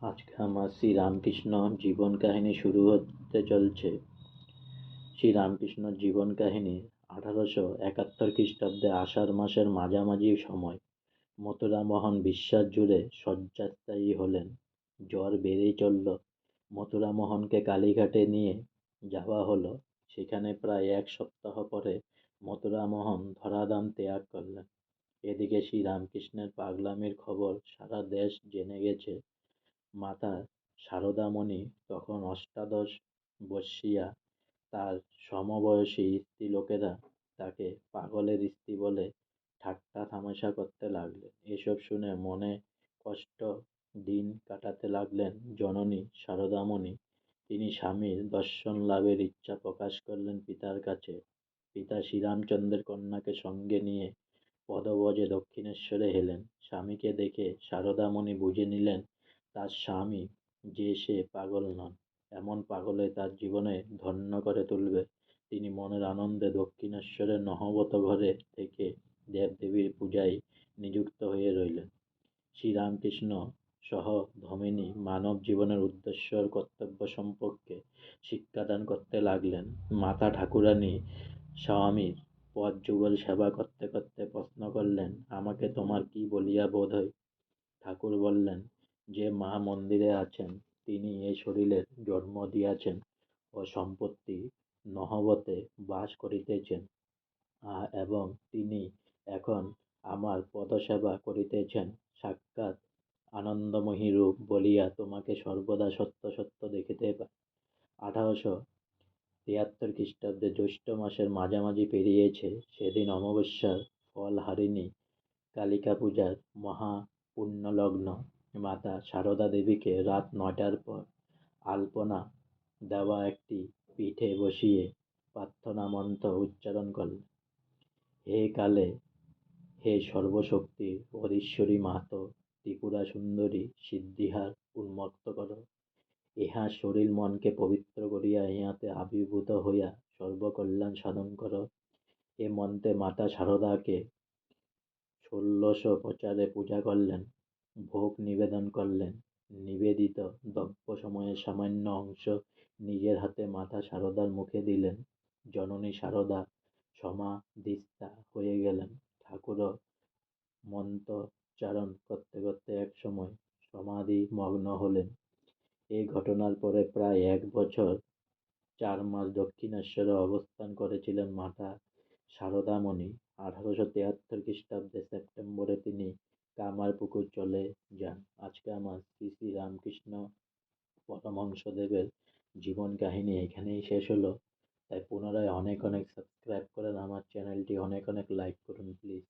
আজকে আমার শ্রীরামকৃষ্ণ জীবন কাহিনী শুরু হতে চলছে। শ্রীরামকৃষ্ণর জীবন কাহিনী 1871 খ্রিস্টাব্দে আষাঢ় মাসের মাঝামাঝি সময় মথুরামোহন বিশ্বাস জুড়ে শয্যাশায়ী হলেন। জ্বর বেড়েই চলল। মথুরামোহনকে কালীঘাটে নিয়ে যাওয়া হলো। সেখানে প্রায় 1 সপ্তাহ পরে মথুরামোহন ধরাধাম ত্যাগ করলেন। এদিকে শ্রীরামকৃষ্ণের পাগলামির খবর সারা দেশ জেনে গেছে। মাতা সারদামণি তখন অষ্টাদশ বর্ষীয়া। তার সমবয়সী স্ত্রীলোকেরা তাকে পাগলের স্ত্রী বলে ঠাট্টা তামাশা করতে লাগলেন। এসব শুনে মনে কষ্ট দিন কাটাতে লাগলেন জননী সারদামণি। তিনি স্বামীর দর্শন লাভের ইচ্ছা প্রকাশ করলেন পিতার কাছে। পিতা শ্রীরামচন্দ্রের কন্যাকে সঙ্গে নিয়ে পদব্রজে দক্ষিণেশ্বরে এলেন। স্বামীকে দেখে সারদামণি বুঝে নিলেন তার স্বামী যে সে পাগল নন, এমন পাগলে তার জীবনে ধন্য করে তুলবে। তিনি মনের আনন্দে দক্ষিণেশ্বরের নহবত ঘরে থেকে দেবদেবীর পূজায় নিযুক্ত হয়ে রইলেন। শ্রীরামকৃষ্ণ সহ ধমিনী মানব জীবনের উদ্দেশ্য ও কর্তব্য সম্পর্কে শিক্ষাদান করতে লাগলেন। মাতা ঠাকুরানী স্বামীর পদ যুগল সেবা করতে করতে প্রশ্ন করলেন, আমাকে তোমার কি বলিয়া বোধ হয়? ঠাকুর বললেন, যে মা মন্দিরে আছেন তিনি এই শরীরের জন্ম দিয়াছেন ও সম্পত্তি নহবতে বাস করিতেছেন, এবং তিনি এখন আমার পদসেবা করিতেছেন। সাক্ষাৎ আনন্দময়ী রূপ বলিয়া তোমাকে সর্বদা সত্য সত্য দেখিতে পাই। 1873 খ্রিস্টাব্দে জ্যৈষ্ঠ মাসের মাঝামাঝি পেরিয়েছে। সেদিন অমাবস্যার ফলহারিণী কালিকা পূজার মহা পুণ্যলগ্ন। মাতা সারদা দেবীকে রাত 9টার পর আলপনা দেওয়া একটি পীঠে বসিয়ে প্রার্থনা মন্ত্র উচ্চারণ করলেন। হে কালে, হে সর্বশক্তি অধীশ্বরী মাতো, ত্রিপুরা সুন্দরী সিদ্ধিহার উন্মুক্ত কর। ইহা শরীর মনকে পবিত্র করিয়া ইহাতে আবির্ভূত হইয়া সর্বকল্যাণ সাধন কর। এ মন্ত্রে মাতা সারদাকে 1600 প্রচারে পূজা করলেন, ভোগ নিবেদন করলেন। নিবেদিত দ্রব্য সময়ের সামান্য অংশ নিজের হাতে মাতা সারদার মুখে দিলেন। জননী সারদা সমাধিস্থা হয়ে গেলেন। ঠাকুরও মন্ত্রোচ্চারণ করতে করতে একসময় সমাধিমগ্ন হলেন। এই ঘটনার পরে প্রায় 1 বছর 4 মাস দক্ষিণেশ্বরে অবস্থান করেছিলেন মাতা সারদামণি। 1873 খ্রিস্টাব্দে সেপ্টেম্বরে তিনি কামারপুকুর চলে যান। আজকে আমার শ্রী শ্রী রামকৃষ্ণ পরমহংসদেবের জীবন কাহিনী এখানেই শেষ হলো। তাই পুনরায় অনেক অনেক সাবস্ক্রাইব করেন আমার চ্যানেলটি, অনেক অনেক লাইক করুন প্লিজ।